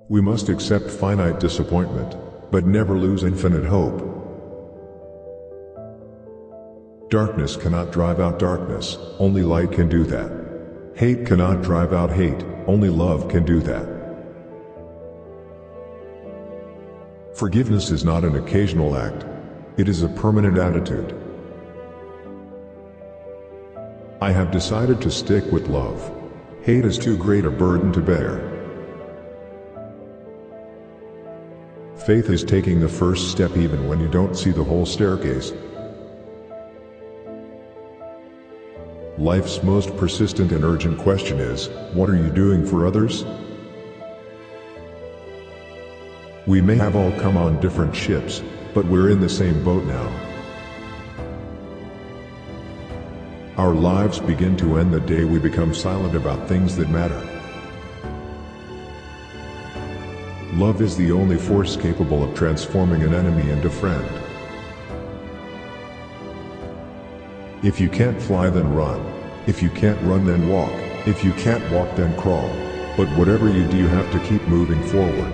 We must accept finite disappointment, but never lose infinite hope. Darkness cannot drive out darkness, only light can do that. Hate cannot drive out hate, only love can do that. Forgiveness is not an occasional act, it is a permanent attitude. I have decided to stick with love. Hate is too great a burden to bear. Faith is taking the first step even when you don't see the whole staircase. Life's most persistent and urgent question is, what are you doing for others? We may have all come on different ships, but we're in the same boat now. Our lives begin to end the day we become silent about things that matter. Love is the only force capable of transforming an enemy into friend. If you can't fly, then run. If you can't run, then walk. If you can't walk, then crawl. But whatever you do, you have to keep moving forward.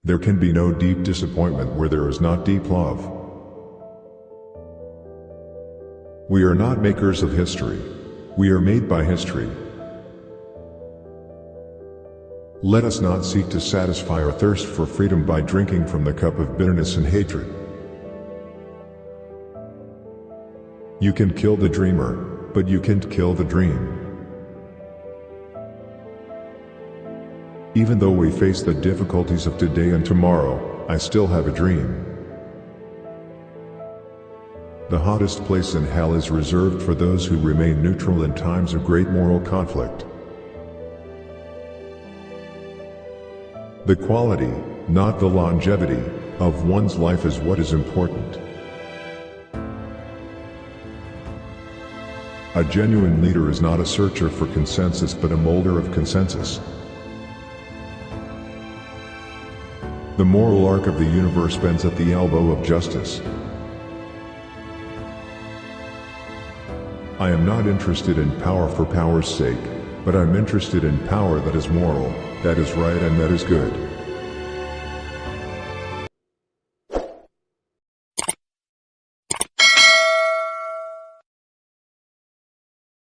There can be no deep disappointment where there is not deep love. We are not makers of history. We are made by history. Let us not seek to satisfy our thirst for freedom by drinking from the cup of bitterness and hatred. You can kill the dreamer, but you can't kill the dream. Even though we face the difficulties of today and tomorrow, I still have a dream. The hottest place in hell is reserved for those who remain neutral in times of great moral conflict. The quality, not the longevity, of one's life is what is important. A genuine leader is not a searcher for consensus but a molder of consensus. The moral arc of the universe bends at the elbow of justice. I am not interested in power for power's sake, but I'm interested in power that is moral, that is right, and that is good.